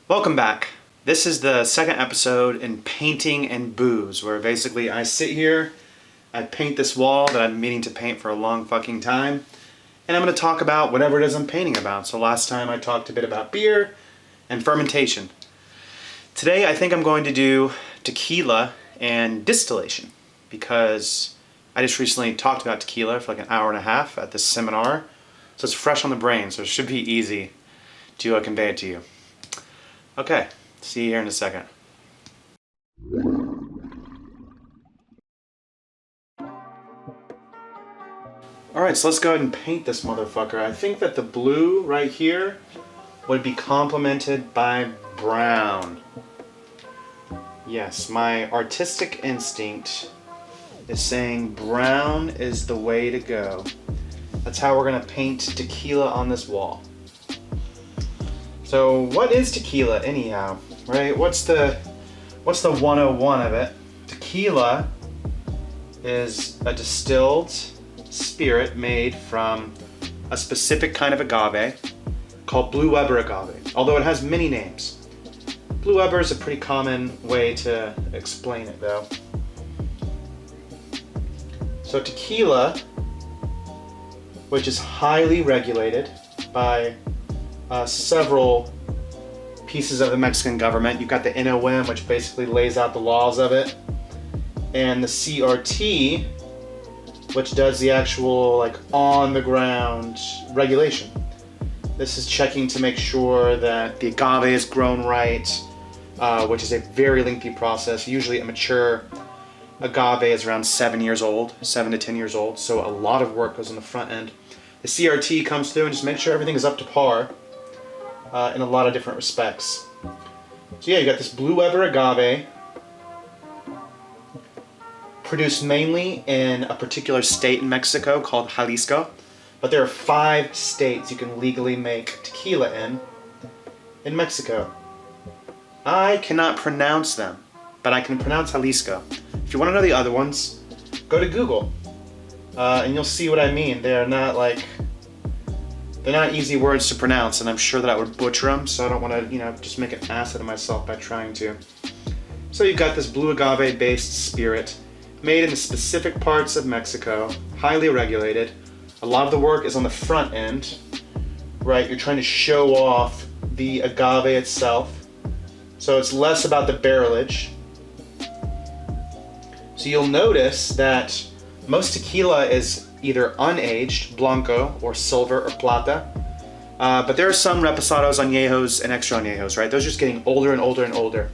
Welcome back. This is the second episode in Painting and Booze, where basically I sit here, I paint this wall that I've been meaning to paint for a long fucking time, and I'm going to talk about whatever it is I'm painting about. So last time I talked a bit about beer and fermentation. Today I think I'm going to do tequila and distillation, because I just recently talked about tequila for like an hour and a half at this seminar, so it's fresh on the brain, so it should be easy to convey it to you. Okay, see you here in a second. Alright, so let's go ahead and paint this motherfucker. I think that the blue right here would be complemented by brown. Yes, my artistic instinct is saying brown is the way to go. That's how we're gonna paint tequila on this wall. So what is tequila anyhow, right? What's the 101 of it? Tequila is a distilled spirit made from a specific kind of agave called Blue Weber agave, although it has many names. Blue Weber is a pretty common way to explain it though. So tequila, which is highly regulated by several pieces of the Mexican government. You've got the NOM, which basically lays out the laws of it, and the CRT, which does the actual like on the ground regulation. This is checking to make sure that the agave is grown right, which is a very lengthy process. Usually a mature agave is around 7 years old, 7 to 10 years old, so a lot of work goes on the front end. The CRT comes through and just makes sure everything is up to par in a lot of different respects. So yeah, you got this Blue Weber agave produced mainly in a particular state in Mexico called Jalisco, but there are 5 states you can legally make tequila in Mexico. I cannot pronounce them, but I can pronounce Jalisco. If you want to know the other ones, go to Google and you'll see what I mean. They're not easy words to pronounce, and I'm sure that I would butcher them, so I don't want to, just make an ass out of myself by trying to. So you've got this blue agave-based spirit made in the specific parts of Mexico, highly regulated. A lot of the work is on the front end, right? You're trying to show off the agave itself, so it's less about the barrelage. So you'll notice that most tequila is either unaged, blanco, or silver, or plata. But there are some reposados, añejos, and extra añejos, right? Those are just getting older and older and older.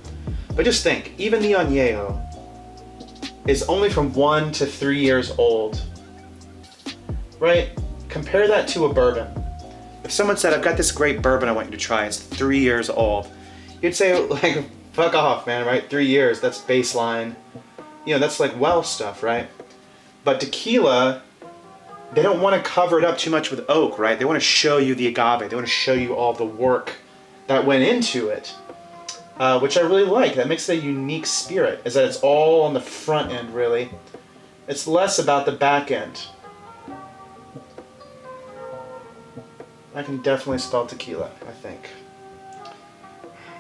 But just think, even the añejo is only from 1 to 3 years old, right? Compare that to a bourbon. If someone said, I've got this great bourbon I want you to try, it's 3 years old, you'd say, like, fuck off, man, right? 3 years, that's baseline. That's like well stuff, right? But tequila, they don't want to cover it up too much with oak, right? They want to show you the agave. They want to show you all the work that went into it, which I really like. That makes it a unique spirit, is that it's all on the front end, really. It's less about the back end. I can definitely spell tequila, I think.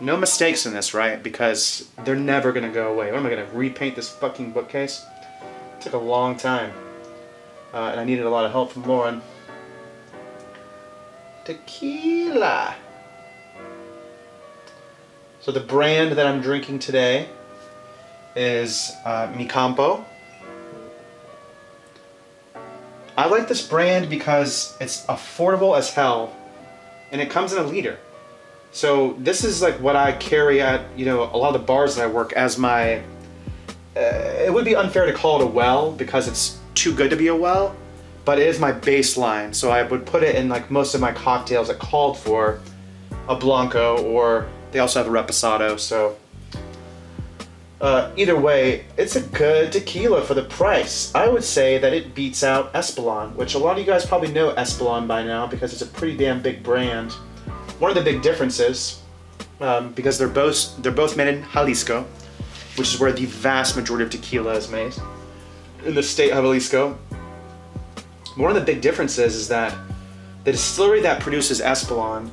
No mistakes in this, right? Because they're never going to go away. What am I going to repaint this fucking bookcase? It took a long time. And I needed a lot of help from Lauren. Tequila. So the brand that I'm drinking today is Mi Campo. I like this brand because it's affordable as hell, and it comes in a liter. So this is like what I carry at a lot of the bars that I work as my. It would be unfair to call it a well because it's too good to be a well, but it is my baseline. So I would put it in like most of my cocktails that called for a blanco, or they also have a reposado. So either way, it's a good tequila for the price. I would say that it beats out Espolon, which a lot of you guys probably know Espolon by now because it's a pretty damn big brand. One of the big differences, because they're both made in Jalisco, which is where the vast majority of tequila is made, in the state of Jalisco. One of the big differences is that the distillery that produces Espolon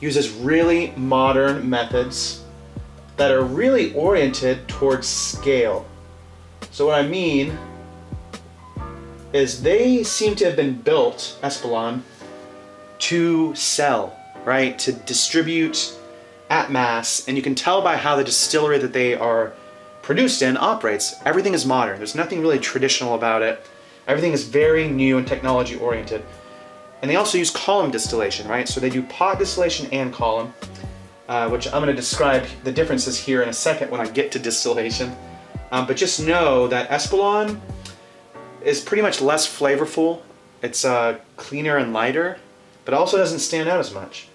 uses really modern methods that are really oriented towards scale. So what I mean is they seem to have been built, Espolon, to sell, right? To distribute at mass, and you can tell by how the distillery that they are produced in operates. Everything is modern. There's nothing really traditional about it. Everything is very new and technology oriented. And they also use column distillation, right? So they do pot distillation and column, which I'm going to describe the differences here in a second when I get to distillation. But just know that Espolon is pretty much less flavorful. It's cleaner and lighter, but also doesn't stand out as much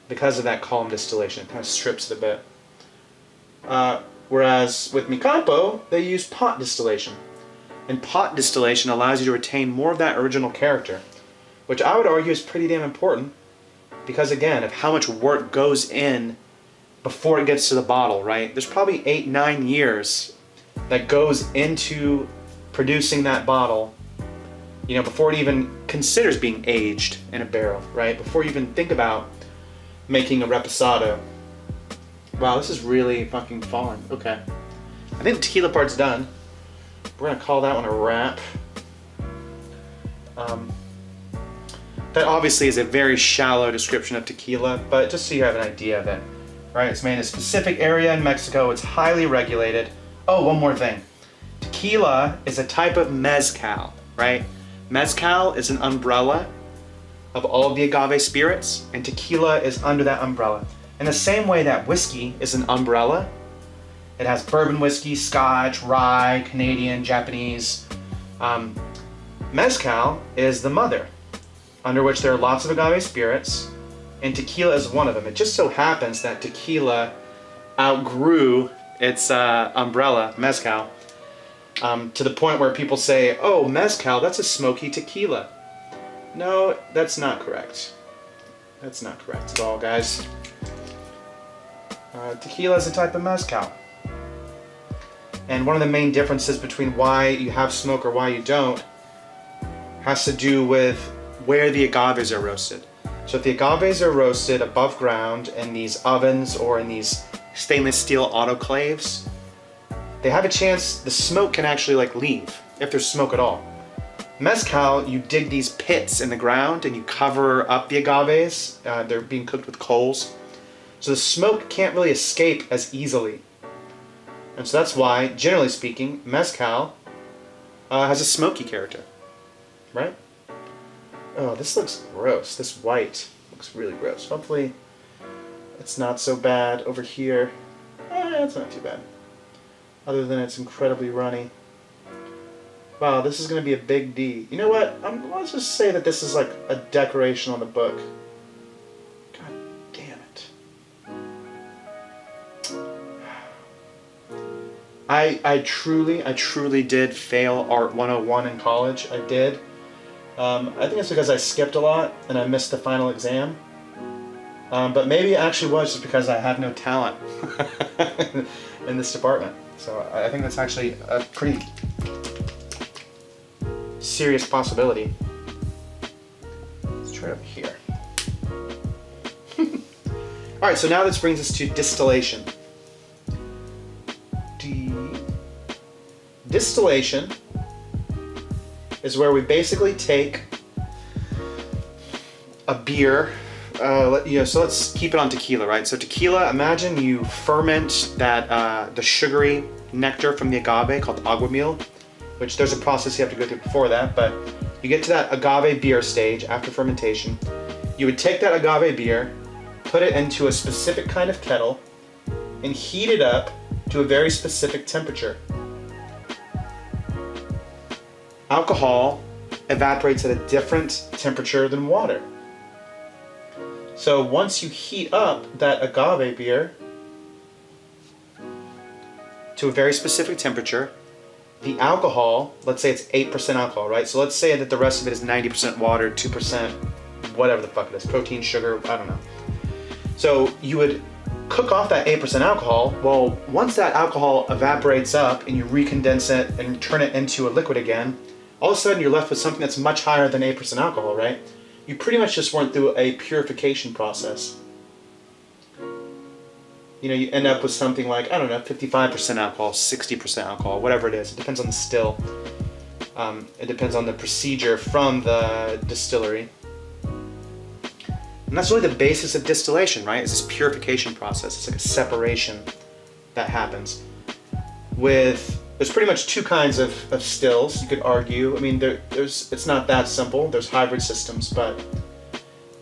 because of that column distillation. It kind of strips it a bit. Whereas with Mi Campo, they use pot distillation. And pot distillation allows you to retain more of that original character, which I would argue is pretty damn important because, again, of how much work goes in before it gets to the bottle, right? There's probably 8-9 years that goes into producing that bottle, you know, before it even considers being aged in a barrel, right? Before you even think about making a reposado. Wow, this is really fucking falling. Okay. I think the tequila part's done. We're gonna call that one a wrap. That obviously is a very shallow description of tequila, but just so you have an idea of it, right? It's made in a specific area in Mexico. It's highly regulated. Oh, one more thing. Tequila is a type of mezcal, right? Mezcal is an umbrella of all of the agave spirits, and tequila is under that umbrella. In the same way that whiskey is an umbrella, it has bourbon whiskey, Scotch, rye, Canadian, Japanese. Mezcal is the mother, under which there are lots of agave spirits, and tequila is one of them. It just so happens that tequila outgrew its umbrella, mezcal, to the point where people say, oh, mezcal, that's a smoky tequila. No, that's not correct. That's not correct at all, guys. Tequila is a type of mezcal. And one of the main differences between why you have smoke or why you don't has to do with where the agaves are roasted. So if the agaves are roasted above ground in these ovens or in these stainless steel autoclaves, they have a chance, the smoke can actually like leave, if there's smoke at all. Mezcal, you dig these pits in the ground and you cover up the agaves. They're being cooked with coals. So the smoke can't really escape as easily. And so that's why, generally speaking, mezcal has a smoky character, right? Oh, this looks gross. This white looks really gross. Hopefully it's not so bad over here. It's not too bad. Other than it's incredibly runny. Wow, this is going to be a big D. You know what? Let's just say that this is like a decoration on the book. God damn it. I truly did fail Art 101 in college. I did. I think it's because I skipped a lot and I missed the final exam. But maybe it actually was just because I have no talent in this department. So I think that's actually a pretty serious possibility. Let's try it over here. Alright, so now this brings us to distillation. Distillation is where we basically take a beer, so let's keep it on tequila, right? So tequila, imagine you ferment that the sugary nectar from the agave called aguamiel, which there's a process you have to go through before that, but you get to that agave beer stage after fermentation. You would take that agave beer, put it into a specific kind of kettle, and heat it up to a very specific temperature. Alcohol evaporates at a different temperature than water. So once you heat up that agave beer to a very specific temperature, the alcohol, let's say it's 8% alcohol, right? So let's say that the rest of it is 90% water, 2%, whatever the fuck it is, protein, sugar, I don't know. So you would cook off that 8% alcohol. Well, once that alcohol evaporates up and you recondense it and turn it into a liquid again, all of a sudden you're left with something that's much higher than 8% alcohol, right? You pretty much just went through a purification process. you end up with something like, I don't know, 55% alcohol, 60% alcohol, whatever it is. It depends on the still. It depends on the procedure from the distillery. And that's really the basis of distillation, right? It's this purification process. It's like a separation that happens. There's pretty much two kinds of stills, you could argue. I mean, it's not that simple. There's hybrid systems, but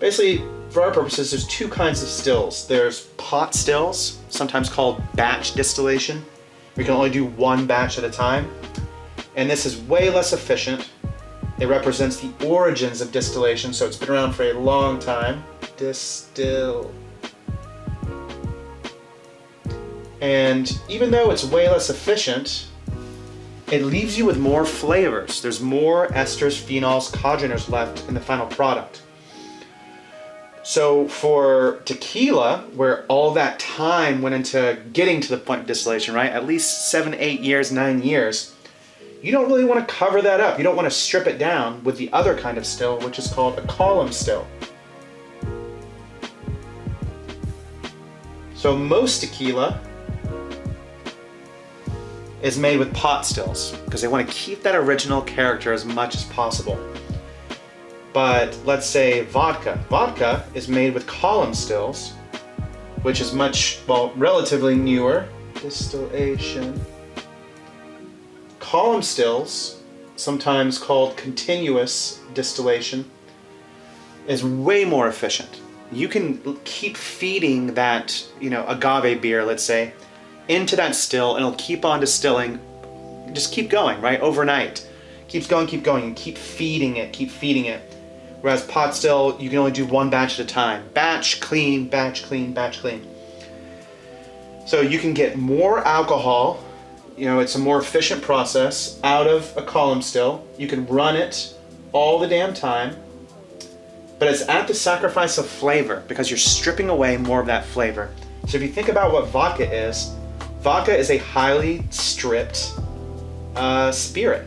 basically, for our purposes, there's two kinds of stills. There's pot stills, sometimes called batch distillation. We can only do one batch at a time. And this is way less efficient. It represents the origins of distillation, so it's been around for a long time. Distill. And even though it's way less efficient, it leaves you with more flavors. There's more esters, phenols, congeners left in the final product. So for tequila, where all that time went into getting to the point of distillation, right? At least 7, 8 years, 9 years, you don't really want to cover that up. You don't want to strip it down with the other kind of still, which is called a column still. So most tequila is made with pot stills because they want to keep that original character as much as possible. But let's say vodka. Vodka is made with column stills, which is relatively newer. Distillation. Column stills, sometimes called continuous distillation, is way more efficient. You can keep feeding that, agave beer, let's say, into that still, and it'll keep on distilling. Just keep going, right? Overnight. Keeps going, and keep feeding it. Whereas pot still, you can only do one batch at a time. Batch, clean, batch, clean, batch, clean. So you can get more alcohol, it's a more efficient process out of a column still. You can run it all the damn time, but it's at the sacrifice of flavor because you're stripping away more of that flavor. So if you think about what vodka is a highly stripped spirit,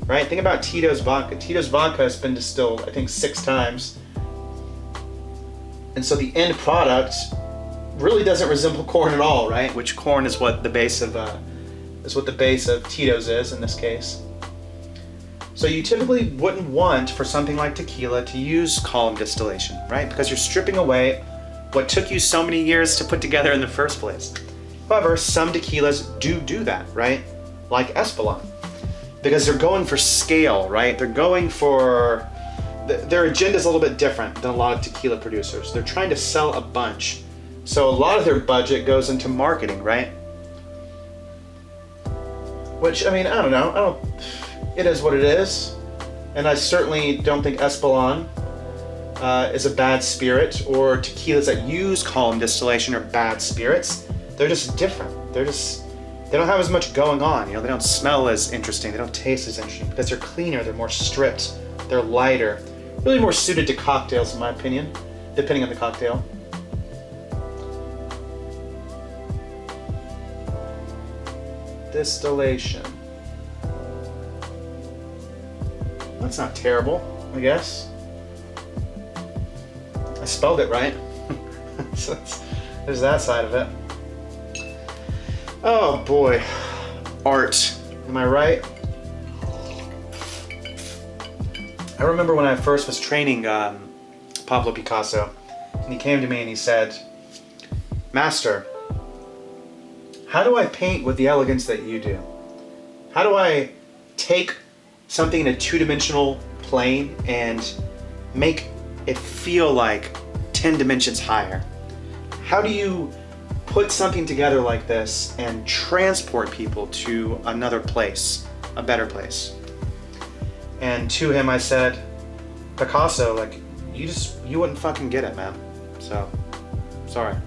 right? Think about Tito's vodka. Tito's vodka has been distilled, I think, 6 times. And so the end product really doesn't resemble corn at all, right? Which corn is what the base of Tito's is in this case. So you typically wouldn't want for something like tequila to use column distillation, right? Because you're stripping away what took you so many years to put together in the first place. However, some tequilas do that, right? Like Espolon. Because they're going for scale, right? They're going for... Their agenda is a little bit different than a lot of tequila producers. They're trying to sell a bunch. So a lot of their budget goes into marketing, right? Which, I don't know. It is what it is. And I certainly don't think Espolon is a bad spirit, or tequilas that use column distillation are bad spirits. They're just different. They don't have as much going on. They don't smell as interesting. They don't taste as interesting because they're cleaner. They're more stripped. They're lighter. Really more suited to cocktails, in my opinion, depending on the cocktail. Distillation. That's not terrible, I guess. I spelled it right. So there's that side of it. Oh boy. Art. Am I right? I remember when I first was training Pablo Picasso, and he came to me and he said, "Master, how do I paint with the elegance that you do? How do I take something in a two-dimensional plane and make it feel like 10 dimensions higher? How do you put something together like this and transport people to another place, a better place?" And to him I said, "Picasso, you wouldn't fucking get it, man. So, sorry."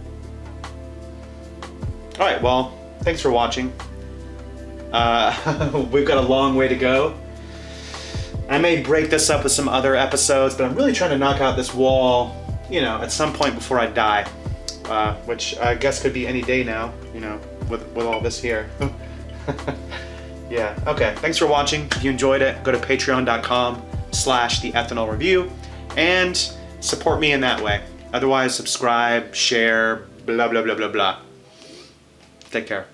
Alright, well, thanks for watching. We've got a long way to go. I may break this up with some other episodes, but I'm really trying to knock out this wall, at some point before I die. Which I guess could be any day now, with all this here. Yeah, okay. Thanks for watching. If you enjoyed it, go to patreon.com/theethanolreview and support me in that way. Otherwise, subscribe, share, blah, blah, blah, blah, blah. Take care.